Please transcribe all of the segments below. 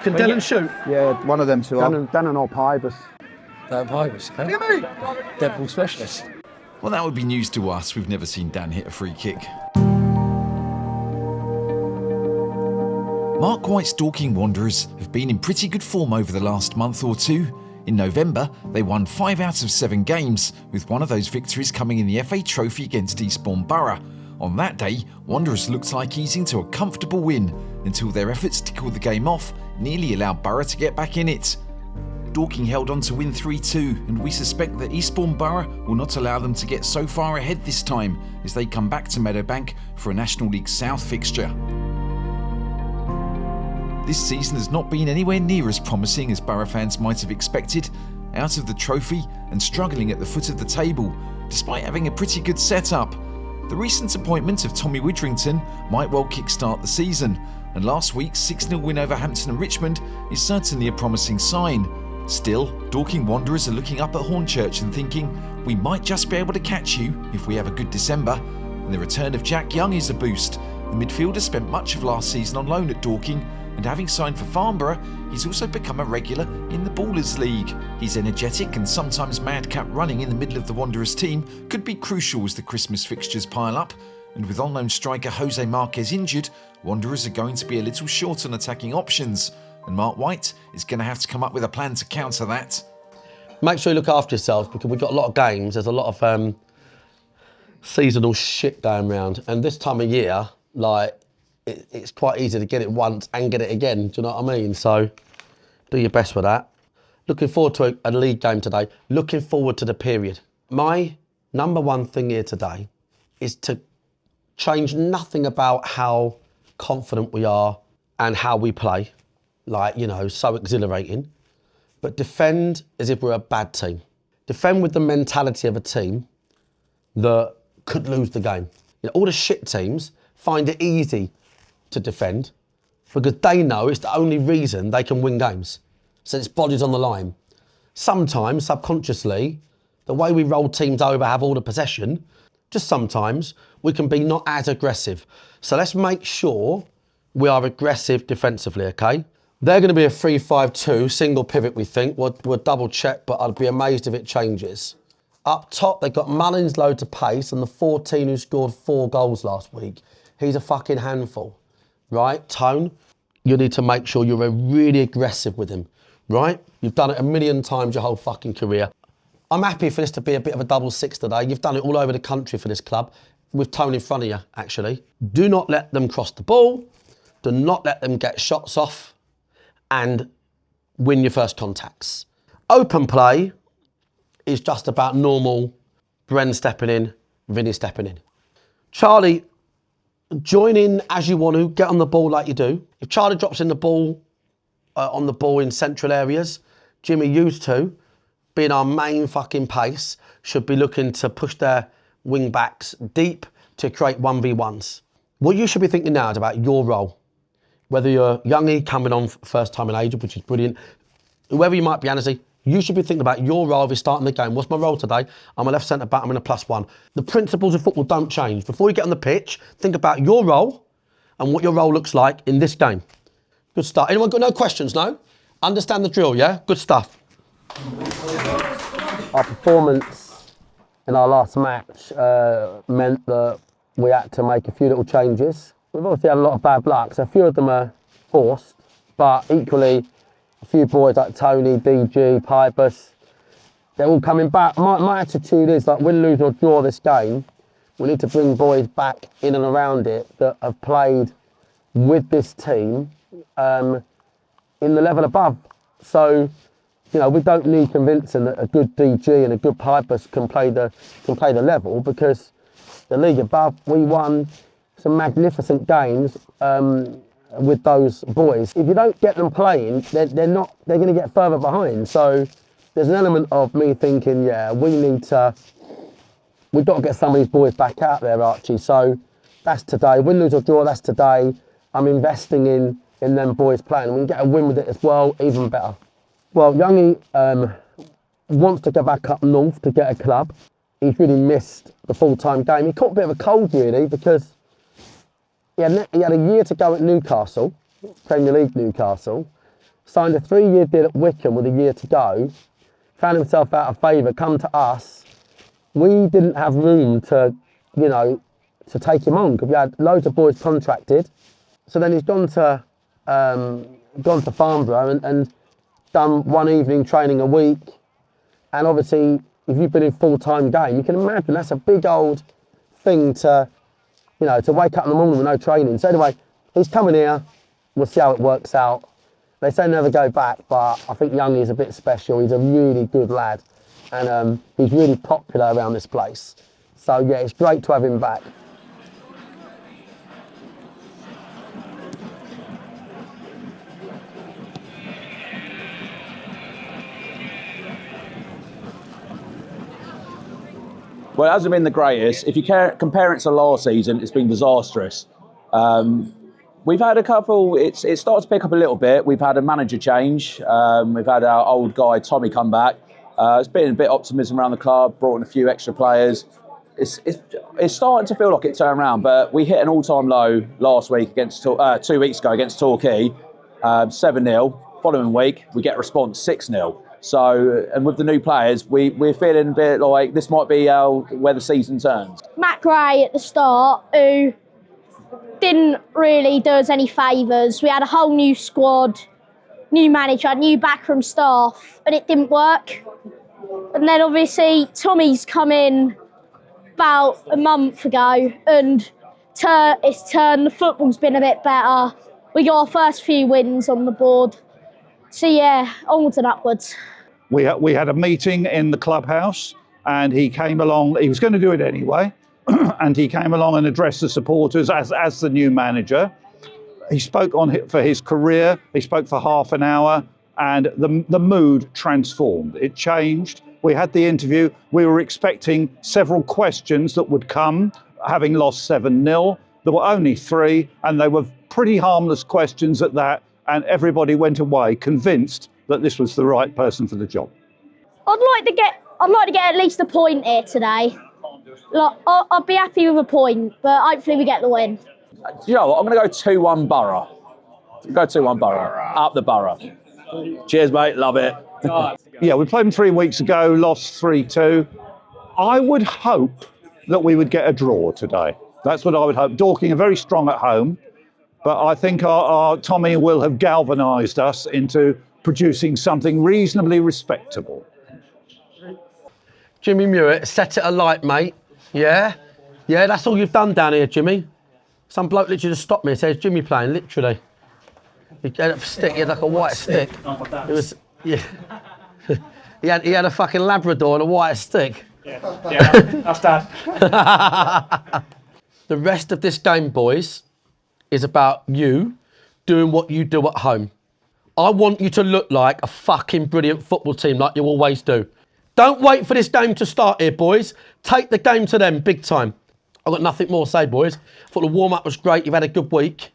Can Dylan shoot? Yeah, one of them two are. Dan and Pybus. Dan Pybus, okay. Dead ball specialist. Well, that would be news to us. We've never seen Dan hit a free kick. Marc White's Dorking Wanderers have been in pretty good form over the last month or two. In November, they won 5 out of 7 games, with one of those victories coming in the FA Trophy against Eastbourne Borough. On that day, Wanderers looked like easing to a comfortable win, until their efforts to call the game off nearly allowed Borough to get back in it. Dorking held on to win 3-2, and we suspect that Eastbourne Borough will not allow them to get so far ahead this time, as they come back to Meadowbank for a National League South fixture. This season has not been anywhere near as promising as Borough fans might have expected, out of the trophy and struggling at the foot of the table, despite having a pretty good setup. The recent appointment of Tommy Widrington might well kickstart the season, and last week's 6-0 win over Hampton and Richmond is certainly a promising sign. Still, Dorking Wanderers are looking up at Hornchurch and thinking, we might just be able to catch you if we have a good December, and the return of Jack Young is a boost. The midfielder spent much of last season on loan at Dorking, and having signed for Farnborough, he's also become a regular in the Ballers League. His energetic and sometimes madcap running in the middle of the Wanderers team could be crucial as the Christmas fixtures pile up, and with on-loan striker Jose Marquez injured, Wanderers are going to be a little short on attacking options, and Marc White is going to have to come up with a plan to counter that. Make sure you look after yourselves, because we've got a lot of games, there's a lot of seasonal shit going around, and this time of year, like, it's quite easy to get it once and get it again, do you know what I mean? So do your best with that. Looking forward to a league game today. Looking forward to the period. My number one thing here today is to change nothing about how confident we are and how we play. Like, you know, so exhilarating. But defend as if we're a bad team. Defend with the mentality of a team that could lose the game. You know, all the shit teams find it easy to defend because they know it's the only reason they can win games. So it's bodies on the line. Sometimes, subconsciously, the way we roll teams over, have all the possession, just sometimes we can be not as aggressive. So let's make sure we are aggressive defensively, okay? They're going to be a 3-5-2, single pivot, we think. We'll double check, but I'd be amazed if it changes. Up top, they've got Mullins loads of pace and the 14 who scored 4 goals last week. He's a fucking handful. Right, Tone, you need to make sure you're really aggressive with him, right? You've done it a million times your whole fucking career. I'm happy for this to be a bit of a double six today. You've done it all over the country for this club, with Tone in front of you, actually. Do not let them cross the ball, do not let them get shots off, and win your first contacts. Open play is just about normal Bren stepping in, Vinny stepping in. Charlie, join in as you want to, get on the ball like you do. If Charlie drops in the ball, on the ball in central areas, Jimmy used to, being our main fucking pace, should be looking to push their wing backs deep to create 1v1s. What you should be thinking now is about your role. Whether you're youngie coming on first time in age, which is brilliant, whoever you might be, Annecy, you should be thinking about your role if you're starting the game. What's my role today? I'm a left centre back, I'm in a +1. The principles of football don't change. Before you get on the pitch, think about your role and what your role looks like in this game. Good start. Anyone got no questions, no? Understand the drill, yeah? Good stuff. Our performance in our last match meant that we had to make a few little changes. We've obviously had a lot of bad luck, so a few of them are forced, but equally, a few boys like Tony, DG, Pybus, they're all coming back. My attitude is like, win, lose or draw this game, we need to bring boys back in and around it that have played with this team in the level above. So, you know, we don't need convincing that a good DG and a good Pybus can play the level, because the league above, we won some magnificent games with those boys. If you don't get them playing, they're going to get further behind. So there's an element of me thinking, yeah, we've got to get some of these boys back out there, Archie. So that's today. Win, lose or draw, that's today. I'm investing in them boys playing. We can get a win with it as well, even better. Well, Youngie wants to go back up north to get a club. He's really missed the full-time game. He caught a bit of a cold, really, because he had a year to go at Newcastle, Premier League Newcastle. signed a 3-year deal at Wycombe with a year to go, found himself out of favour, come to us. We didn't have room to, you know, to take him on because we had loads of boys contracted. So then he's gone to Farnborough and done 1 evening training a week. And obviously, if you've been in full-time game, you can imagine that's a big old thing to, you know, to wake up in the morning with no training. So anyway, he's coming here. We'll see how it works out. They say never go back, but I think Youngie's a bit special. He's a really good lad, and he's really popular around this place. So yeah, it's great to have him back. Well, it hasn't been the greatest. If you compare it to last season, it's been disastrous. We've had a couple, it started to pick up a little bit. We've had a manager change. We've had our old guy, Tommy, come back. It's been a bit of optimism around the club, brought in a few extra players. It's starting to feel like it turned around, but we hit an all-time low last week against 2 weeks ago against Torquay, 7-0. Following week, we get a response 6-0. So, and with the new players, we're feeling a bit like this might be where the season turns. Matt Gray at the start, who didn't really do us any favours. We had a whole new squad, new manager, new backroom staff, and it didn't work. And then obviously Tommy's come in about a month ago, and it's turned. The football's been a bit better. We got our first few wins on the board. So yeah, onwards and upwards. We had a meeting in the clubhouse, and he came along. He was going to do it anyway, and he came along and addressed the supporters as the new manager. He spoke for his career. He spoke for half an hour, and the mood transformed. It changed. We had the interview. We were expecting several questions that would come, having lost 7-0. There were only 3, and they were pretty harmless questions at that. And everybody went away convinced that this was the right person for the job. I'd like to get at least a point here today. Like, I'd be happy with a point, but hopefully we get the win. You know what? I'm going to go 2-1 Borough. Go 2-1 Borough. Up the Borough. Cheers, mate. Love it. Yeah, we played them 3 weeks ago, lost 3-2. I would hope that we would get a draw today. That's what I would hope. Dorking are very strong at home. But I think our Tommy will have galvanised us into producing something reasonably respectable. Jimmy Mewett, set it alight, mate. Yeah? Yeah, that's all you've done down here, Jimmy. Some bloke literally just stopped me and says, Jimmy playing, literally. He had a stick, he had like a white stick. It was, yeah. he had a fucking Labrador and a white stick. Yeah, that's Dad. The rest of this game, boys, is about you doing what you do at home. I want you to look like a fucking brilliant football team like you always do. Don't wait for this game to start here, boys. Take the game to them, big time. I've got nothing more to say, boys. I thought the warm-up was great. You've had a good week.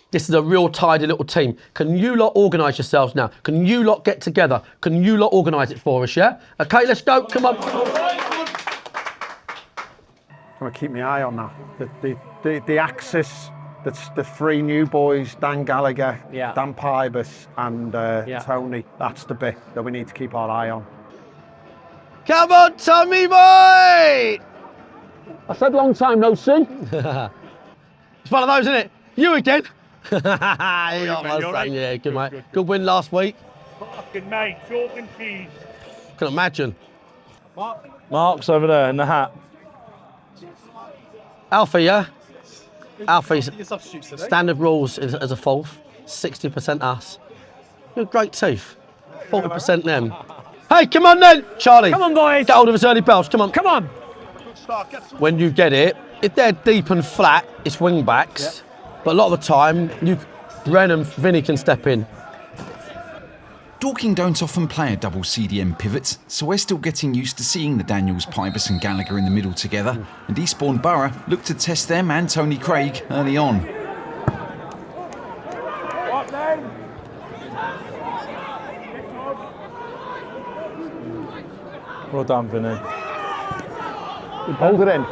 This is a real tidy little team. Can you lot organise yourselves now? Can you lot get together? Can you lot organise it for us, yeah? Okay, let's go. Come on. I'm going to keep my eye on that. The axis, that's the 3 new boys, Dan Gallagher, Dan Pybus and Tony. That's the bit that we need to keep our eye on. Come on, Tommy boy! I said long time no see. It's one of those, isn't it? You again. Yeah, good mate. Good win last week. Fucking mate, chalk and cheese. Can imagine. Mark's over there in the hat. Alfie, yeah? Alfie's standard rules as a fourth, 60% us. You're great teeth. 40% them. Hey, come on then, Charlie. Come on, boys. Get hold of us early bells, come on. Come on. When you get it, if they're deep and flat, it's wing backs. But a lot of the time, Bren and Vinny can step in. Dorking don't often play a double CDM pivot, so we're still getting used to seeing the Daniels, Pybus and Gallagher in the middle together, and Eastbourne Borough look to test their man Tony Craig early on. Well done, Vinny. Hold it in.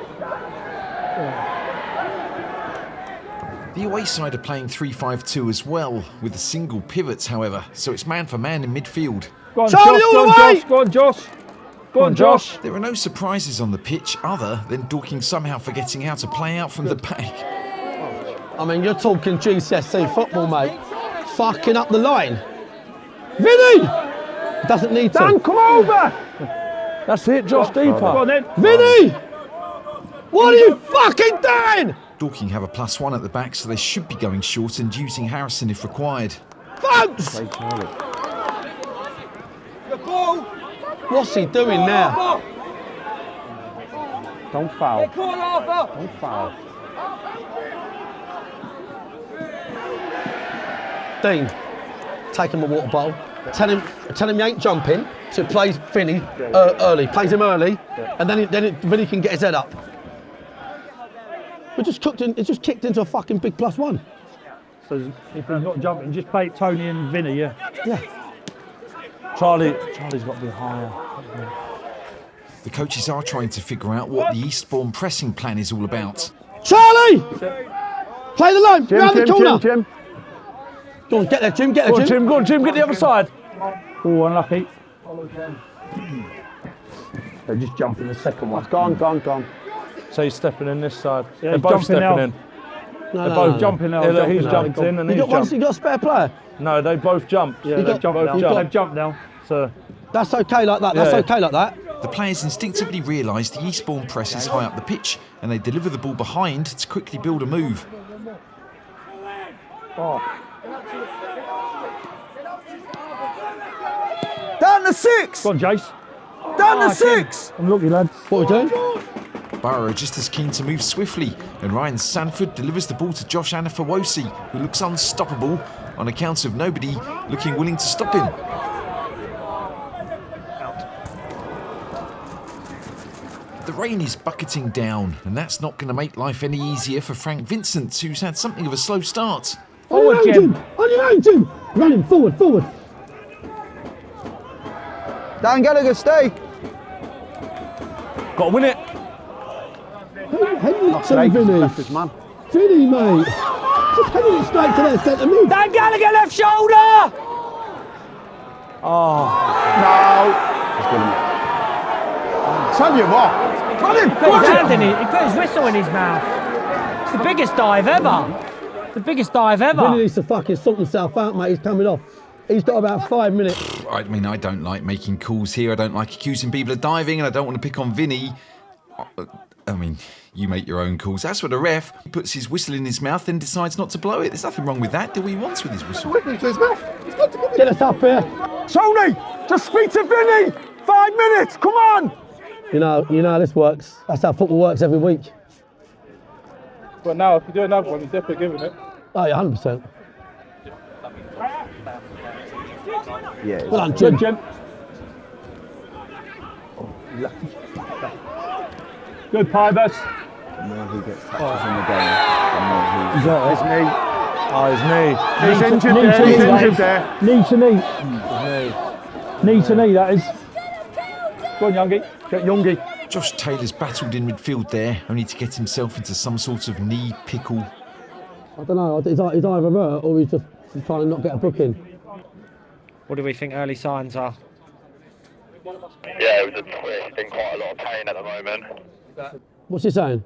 The away side are playing 3-5-2 as well, with a single pivot, however, so it's man for man in midfield. Go on, Charlie, Josh, all go on, the way! Josh, go on, Josh. Go on, Josh. There are no surprises on the pitch other than Dorking somehow forgetting how to play out from the back. I mean, you're talking GCSE football, mate. Fucking up the line. Vinny! Doesn't need to. Dan, come over. That's it, Josh, deeper. Go on then. Vinny! What are you fucking doing? Dorking have a +1 at the back, so they should be going short and using Harrison if required. Folks! What's he doing now? Don't foul. Don't foul. Dean, take him a water bottle. Tell him you ain't jumping. So plays Vinny early. Plays him early, and then Vinny can get his head up. We just cooked in. It just kicked into a fucking big +1. So if he's not jumping, just play Tony and Vinny, yeah. Yeah. Charlie's got to be higher. The coaches are trying to figure out what the Eastbourne pressing plan is all about. Charlie! Play the line, round the corner. Jim. Go on, get there, Jim, get there, Go on, Jim. Jim, go on, Jim, get the other side. Oh, unlucky. They're just jumping the second one. Gone. So he's stepping in this side. They're both stepping in. No, They're both jumping now. Yeah, He's jumped in and he's jumped. You got a spare player? No, they both jumped. Yeah, they've jumped now. So That's okay like that, that's okay like that. The players instinctively realise the Eastbourne press is high up the pitch and they deliver the ball behind to quickly build a move. Down to 6! go on, Jace. Down to 6! I'm lucky, lad. What are we doing? Borough are just as keen to move swiftly, and Ryan Sanford delivers the ball to Josh Anafawosi, who looks unstoppable on account of nobody looking willing to stop him. The rain is bucketing down, and that's not going to make life any easier for Frank Vincent, who's had something of a slow start. Forward, Jim. On your own, Jim! Running, forward. Dan Gallagher, stay! Got to win it. Heading it to Vinny. Left his man. Vinny, mate. Just heading it straight to their centre mid. Dan Gallagher, left shoulder. No. Tell you what. Run him. He put his whistle in his mouth. It's the biggest dive ever. Vinny needs to fucking sort himself out, mate. He's coming off. He's got about 5 minutes. I mean, I don't like making calls here. I don't like accusing people of diving, and I don't want to pick on Vinny. I mean, you make your own calls. That's what a ref puts his whistle in his mouth and decides not to blow it. There's nothing wrong with that. Do what he wants with his whistle. Get us up here. Tony, just speak to Vinny! 5 minutes, come on! You know how this works. That's how football works every week. But now, if you do another one, you're definitely giving it. Oh, yeah, 100%. Yeah. Well done, Jim. Good, Pybus. The more he gets touches in the game, the more His knee. Oh, his knee. He's injured there. Knee to knee. Knee to knee, that is. Go on, Youngie. Get Youngie. Josh Taylor's battled in midfield there, only to get himself into some sort of knee pickle. I don't know. He's either hurt or he's just trying to not get a booking. What do we think early signs are? Yeah, it was a twist, in quite a lot of pain at the moment. What's he saying?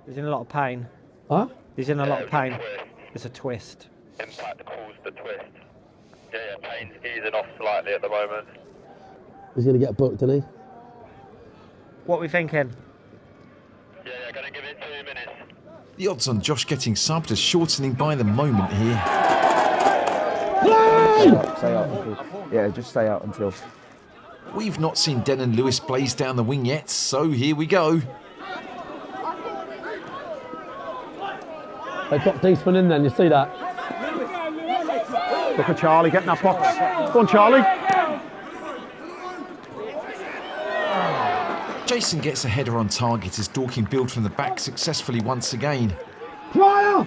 He's in a lot of pain. Huh? He's in a lot of pain. It's a twist. Impact caused the twist. Yeah, pain's easing off slightly at the moment. He's going to get booked, isn't he? What are we thinking? Yeah, gonna give it 2 minutes. The odds on Josh getting subbed are shortening by the moment here. Stay out until. Yeah, just stay out until. We've not seen Denon Lewis blaze down the wing yet, so here we go. They got Eastbourne in then, you see that? Look at Charlie getting that box. Go on, Charlie. Jason gets a header on target as Dorking build from the back successfully once again. Pryor!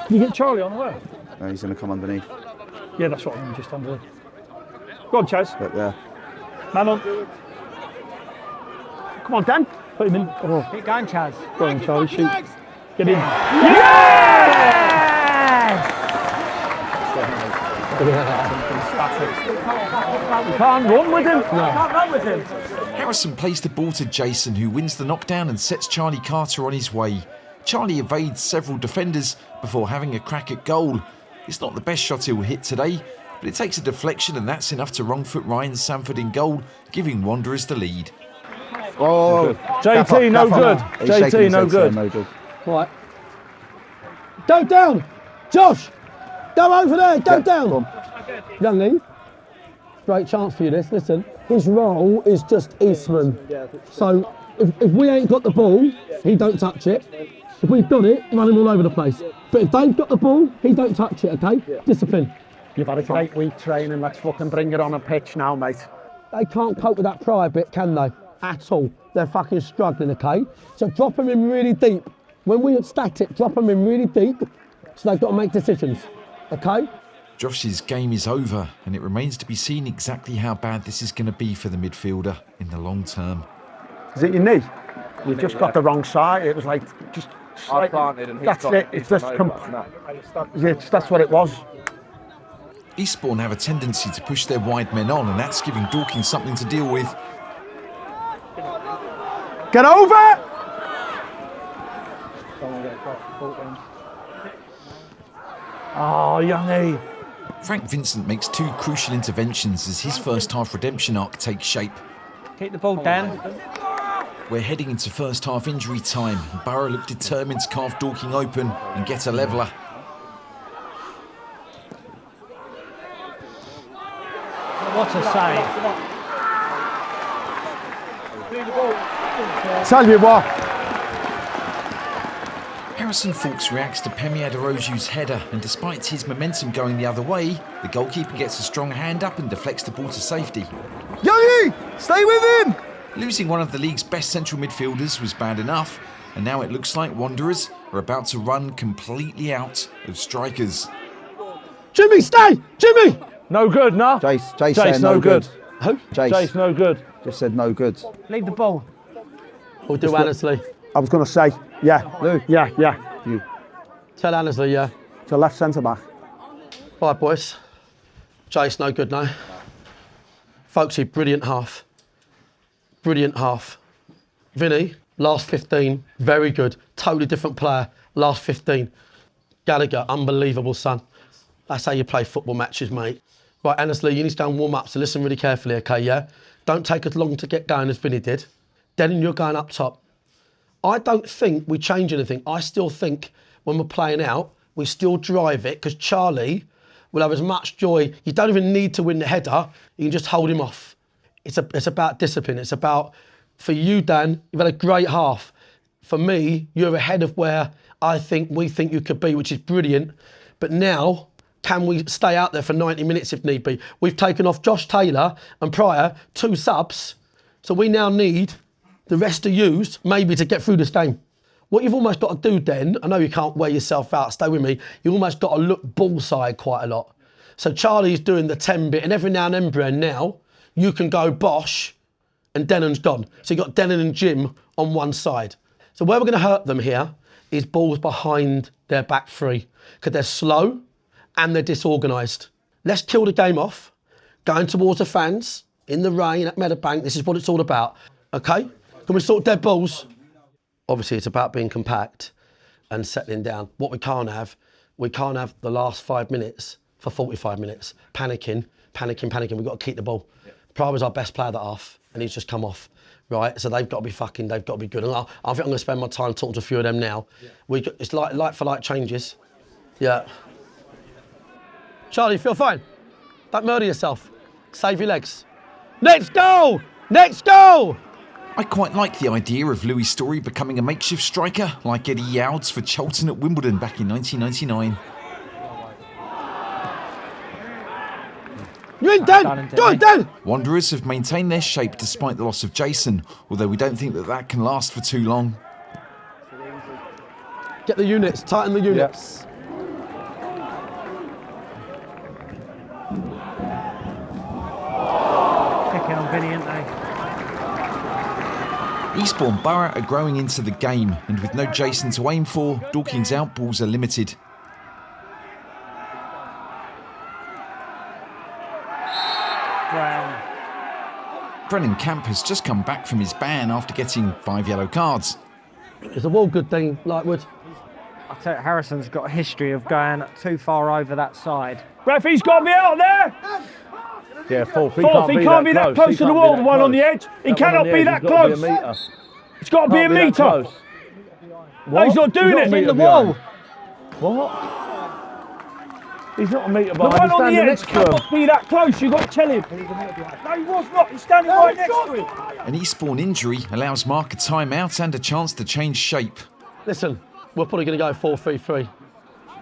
You get Charlie on the way? No, he's going to come underneath. Yeah, that's what I mean, just under. Go on, Chaz. Look there. Man on. Come on, Dan. Put him in. Oh. Keep going, Chaz. Go on, Charlie, shoot. Get in. You can't run with him. No. Can't run with him. Harrison plays the ball to Jason, who wins the knockdown and sets Charlie Carter on his way. Charlie evades several defenders before having a crack at goal. It's not the best shot he'll hit today, but it takes a deflection and that's enough to wrong-foot Ryan Sanford in goal, giving Wanderers the lead. Oh, JT, no good. JT, no good. Right. Go down! Josh! Go over there, go down! Youngie, great chance for you this, listen. His role is just Eastman. So, if we ain't got the ball, he don't touch it. If we've got it, run him all over the place. But if they've got the ball, he don't touch it, okay? Discipline. You've had a great week training, let's fucking bring it on a pitch now, mate. They can't cope with that pride bit, can they? At all. They're fucking struggling, okay? So drop them in really deep. When we stack it, drop them in really deep, so they've got to make decisions, okay? Josh's game is over, and it remains to be seen exactly how bad this is going to be for the midfielder in the long term. Is it your knee? You just got the wrong side. It was like just. I planted and that's it. It's just that's what it was. Eastbourne have a tendency to push their wide men on, and that's giving Dorking something to deal with. Get over! Oh, Youngie. Frank Vincent makes two crucial interventions as his first half redemption arc takes shape. Keep the ball down. We're heading into first half injury time. Borough look determined to carve Dorking open and get a leveller. What a save. Tell you what. Harrison Fawkes reacts to Pemi Aderoju's header, and despite his momentum going the other way, the goalkeeper gets a strong hand up and deflects the ball to safety. Youngie, stay with him! Losing one of the league's best central midfielders was bad enough, and now it looks like Wanderers are about to run completely out of strikers. Jimmy, stay! Jimmy! No good, no? Jace Jace, no good. Who? Jace, no good. Just said no good. Leave the ball. We'll do Annesley. I was going to say, yeah. Lou? Yeah. You. Tell Annesley, yeah. To left centre back. All right, boys. Jace, no good, no. Folksy, brilliant half. Brilliant half. Vinny, last 15, very good. Totally different player, last 15. Gallagher, unbelievable, son. That's how you play football matches, mate. Right, Annesley, you need to go and warm up, so listen really carefully, okay, yeah? Don't take as long to get going as Vinny did. Then you're going up top. I don't think we change anything. I still think when we're playing out, we still drive it, because Charlie will have as much joy. You don't even need to win the header. You can just hold him off. It's about discipline. It's about, for you, Dan, you've had a great half. For me, you're ahead of where we think you could be, which is brilliant. But now, can we stay out there for 90 minutes if need be? We've taken off Josh Taylor and Pryor, 2 subs. So we now need the rest to use, maybe, to get through this game. What you've almost got to do then, I know you can't wear yourself out, stay with me, you've almost got to look ball side quite a lot. So Charlie's doing the 10 bit, and every now and then, Bren, now, you can go Bosch, and Denon's gone. So you've got Denon and Jim on one side. So where we're going to hurt them here is balls behind their back three, because they're slow and they're disorganised. Let's kill the game off, going towards the fans, in the rain at Meadowbank. This is what it's all about, okay? Can we sort dead balls? Obviously, it's about being compact and settling down. What we can't have the last 5 minutes for 45 minutes. Panicking. We've got to keep the ball. Pryor was our best player that half, and he's just come off, right? So they've got to be good. And I think I'm going to spend my time talking to a few of them now. Yeah. It's like for like changes. Yeah. Charlie, feel fine. Don't murder yourself. Save your legs. Next goal! Next goal! I quite like the idea of Louis Story becoming a makeshift striker, like Eddie Youds for Charlton at Wimbledon back in 1999. You're in, Dan! Go on, Dan! Wanderers have maintained their shape despite the loss of Jason, although we don't think that can last for too long. Get the units, tighten the units. Picking on Vinny, aren't they? Eastbourne Borough are growing into the game, and with no Jason to aim for, Dorking's outballs are limited. Brennan Camp has just come back from his ban after getting 5 yellow cards. Is the wall good thing, Lightwood? I tell you, Harrison's got a history of going too far over that side. Ref, he's got to be out there. Yeah, fourth. He can't be that close to the wall, the one on the edge. He cannot be that close. It's got to be a metre. No, he's not doing it. He's in the wall. What? He's not a metre The behind. one on the edge cannot be that close. You've got to tell him. No, he was not. He's standing right next to him. An Eastbourne injury allows Marc a timeout and a chance to change shape. Listen, we're probably going to go 4-3-3,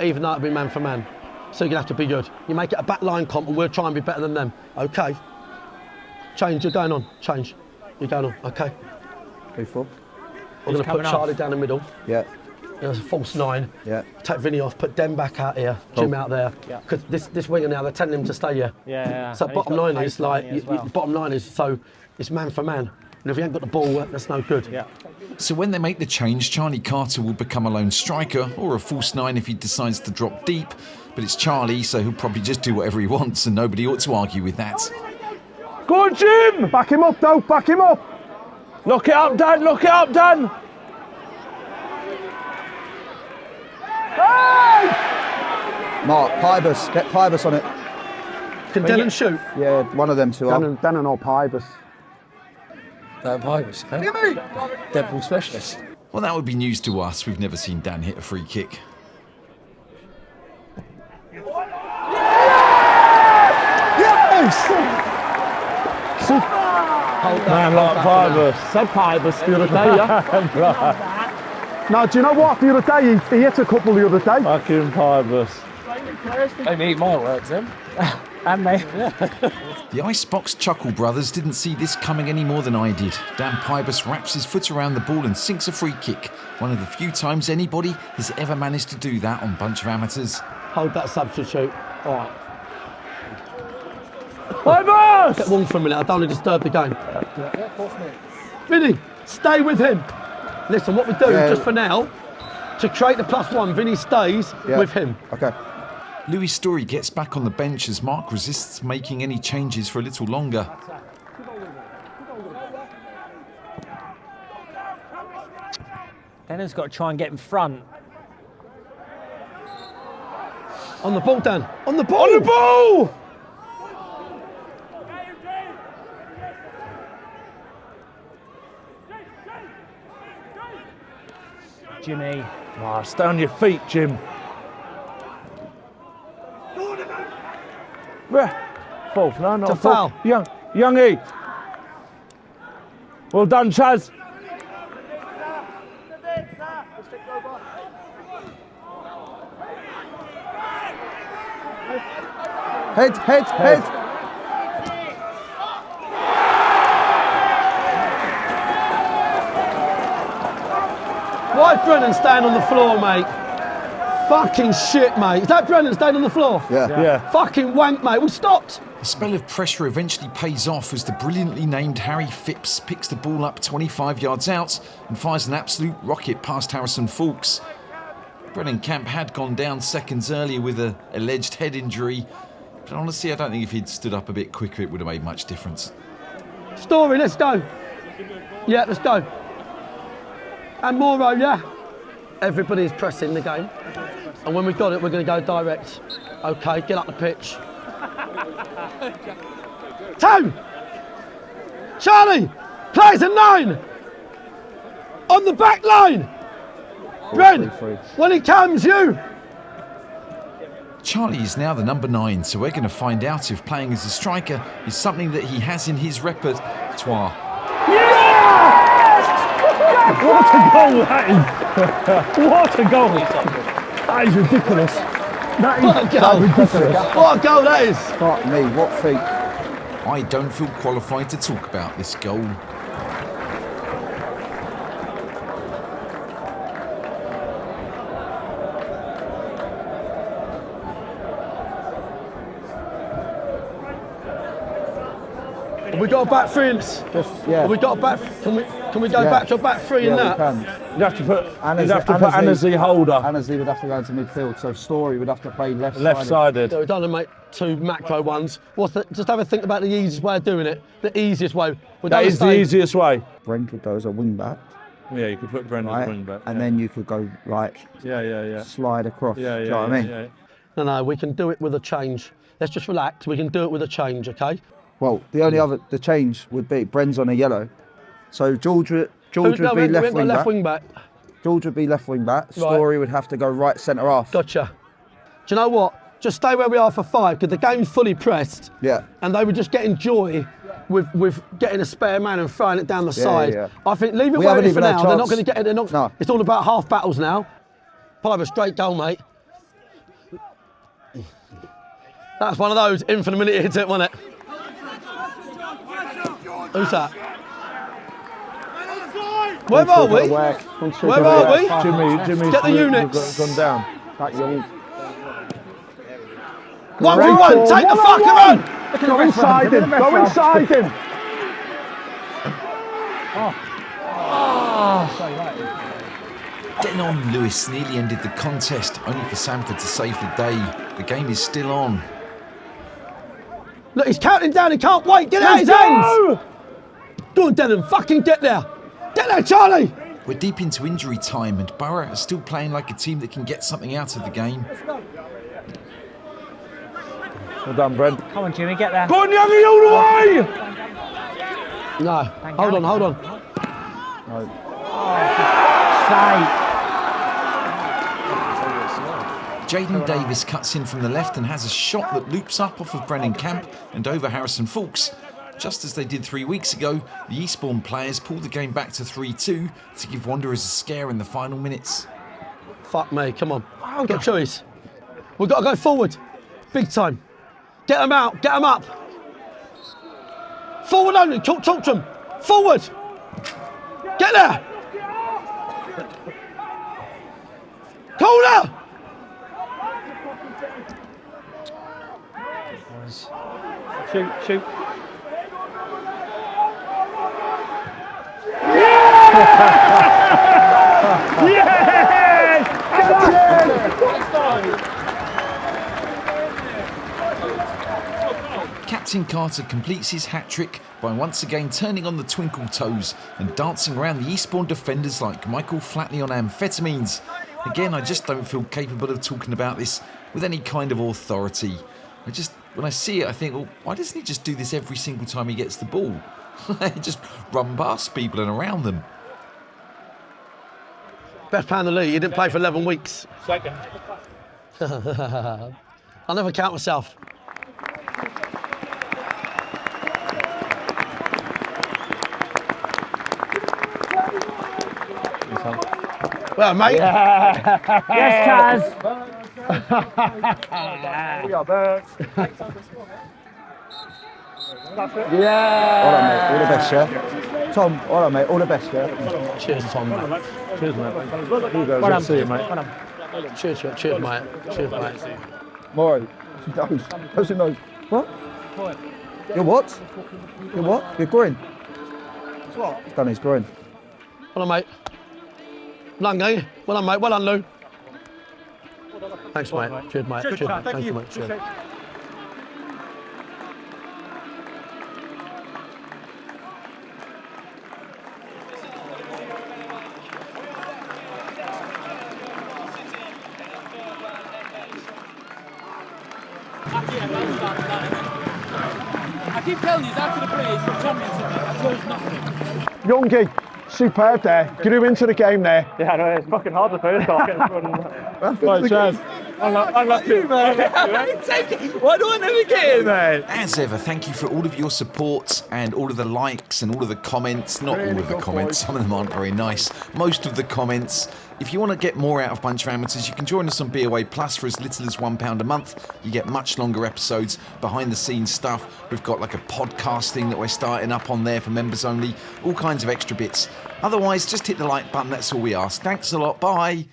even though it'll be man for man. So you're going to have to be good. You make it a back line comp and we'll try and be better than them, okay? Change, you're going on, change. You're going on, okay? Who for? We're going to put Charlie down the middle. Yeah. There's a false 9. Yeah. Take Vinny off, put Den back out here, Jim out there. Because this winger now, they're telling him to stay here. Yeah. So bottom line is bottom line is, so it's man for man. And if you ain't got the ball, that's no good. Yeah. So when they make the change, Charlie Carter will become a lone striker or a false 9 if he decides to drop deep. But it's Charlie, so he'll probably just do whatever he wants, and nobody ought to argue with that. Go on, Jim. Back him up, though. Back him up. Lock it up, Dan. Lock it up, Dan. Mark, Pybus. Get Pybus on it. Can Dylan shoot? Yeah, one of them two. Dan and or Pybus. Dan Pybus, okay? Dead ball specialist. Well, that would be news to us. We've never seen Dan hit a free kick. Man like Pybus. Said Pybus the other day, yeah? No, do you know what? The other day, he hit a couple the other day. Fucking Pybus. They eat my words, then. And me. The Icebox Chuckle brothers didn't see this coming any more than I did. Dan Pybus wraps his foot around the ball and sinks a free kick. One of the few times anybody has ever managed to do that on Bunch of Amateurs. Hold that substitute. All right. Pybus! Get warm for a minute, I don't want to disturb the game. Vinny, stay with him. Listen, what we do just for now, to create the +1, Vinny stays with him. Okay. Louis Story gets back on the bench as Marc resists making any changes for a little longer. Denner's got to try and get in front. On the ball, Dan. On the ball! On the ball! Jimmy. Oh, stay on your feet, Jim. Fourth, no, not a foul. Youngie. Well done, Chaz. Head. Why is Brennan staying on the floor, mate? Fucking shit, mate. Is that Brennan staying on the floor? Yeah. Fucking wank, mate. We stopped. A spell of pressure eventually pays off as the brilliantly named Harry Phipps picks the ball up 25 yards out and fires an absolute rocket past Harrison Fawkes. Brennan Camp had gone down seconds earlier with an alleged head injury, but honestly I don't think if he'd stood up a bit quicker it would have made much difference. Story, let's go. Yeah, let's go. And Moro, yeah? Everybody's pressing the game. And when we've got it, we're going to go direct. Okay, get up the pitch. 2! Charlie, plays a 9! On the back line! Bren, when he comes, you! Charlie is now the number 9, so we're going to find out if playing as a striker is something that he has in his repertoire. What a goal that is! What a goal! That is ridiculous. That is ridiculous. What a goal that is! Fuck me, what feet. I don't feel qualified to talk about this goal. Have we got a back three in this? Yeah. Have we got a back? Can Can we go back to a back three in that? You'd have to put Annesley holder. Annesley would have to go into midfield, so Story would have to play left-sided. So we've done, mate, 2 macro ones. Just have a think about the easiest way of doing it. The easiest way. That is the easiest way. Brent could go as a wing-back. Yeah, you could put Brent as a wing-back. And then you could go, like, slide across. Yeah, do you know what I mean? Yeah. No, we can do it with a change. Let's just relax. We can do it with a change, okay? Well, the change would be Bren's on a yellow. So George would be left wing back. George would be left wing back. Story would have to go right centre half. Gotcha. Do you know what? Just stay where we are for 5 because the game's fully pressed. Yeah. And they were just getting joy with getting a spare man and throwing it down the side. Yeah. I think leave it where it is for now. They're not going to get it. No. It's all about half battles now. 5 a straight goal, mate. That's one of those in for the minute it hits it, wasn't it? Who's that? Where are we? Where are we? Jimmy's get the units. Gone down. 1v1, take the fucking run! Go inside him, go inside him! Getting on, Lewis nearly ended the contest, only for Sanford to save the day. The game is still on. Look, he's counting down, he can't wait, get it out his hands! Go on, Denham, fucking get there! Get there, Charlie! We're deep into injury time and Borough are still playing like a team that can get something out of the game. Well done, Brent. Come on, Jimmy, get there. Go on, Youngie, all the way! No, hold on. No. Jaden Davis cuts in from the left and has a shot that loops up off of Brennan Camp and over Harrison Fawkes. Just as they did 3 weeks ago, the Eastbourne players pulled the game back to 3-2 to give Wanderers a scare in the final minutes. Fuck me, come on. Got choice. We've got to go forward. Big time. Get them out, get them up. Forward only, talk to them. Forward. Get there. Corner. Shoot. Yes! Captain Carter completes his hat-trick by once again turning on the twinkle toes and dancing around the Eastbourne defenders like Michael Flatley on amphetamines. Again, I just don't feel capable of talking about this with any kind of authority. When I see it, I think, well, why doesn't he just do this every single time he gets the ball? Just run past people and around them. Best player in the league, he didn't play for 11 weeks. Second. I'll never count myself. Well, mate. Yeah. Yes, Kaz. We are there. Yeah. All right, mate. All the best, yeah? Tom, all right, mate. All the best, yeah? Cheers, Tom, mate. Cheers, mate. Well see you, mate. Cheers, mate. Cheers, mate. More. Nose. How's your nose? What? Your what? Your what? Your groin? What? He's done his groin. Well done, mate. Well done, gang. Well done, mate. Well done, Lou. Thanks, mate. Cheers, mate. Cheers, mate. Thank you, mate. Cheers. I keep telling you, after the play, it's the championship. I chose nothing. Youngie, superb there. Get him into the game there. Yeah, no, it's fucking hard to play this guy. Right, Chaz. Unlucky, man. Why do I never get it, man? As ever, thank you for all of your support and all of the likes and all of the comments. Not all of the comments, some of them aren't very nice. Most of the comments. If you want to get more out of Bunch of Amateurs, you can join us on BoA Plus for as little as £1 a month. You get much longer episodes, behind the scenes stuff. We've got like a podcast thing that we're starting up on there for members only. All kinds of extra bits. Otherwise, just hit the like button, that's all we ask. Thanks a lot, bye.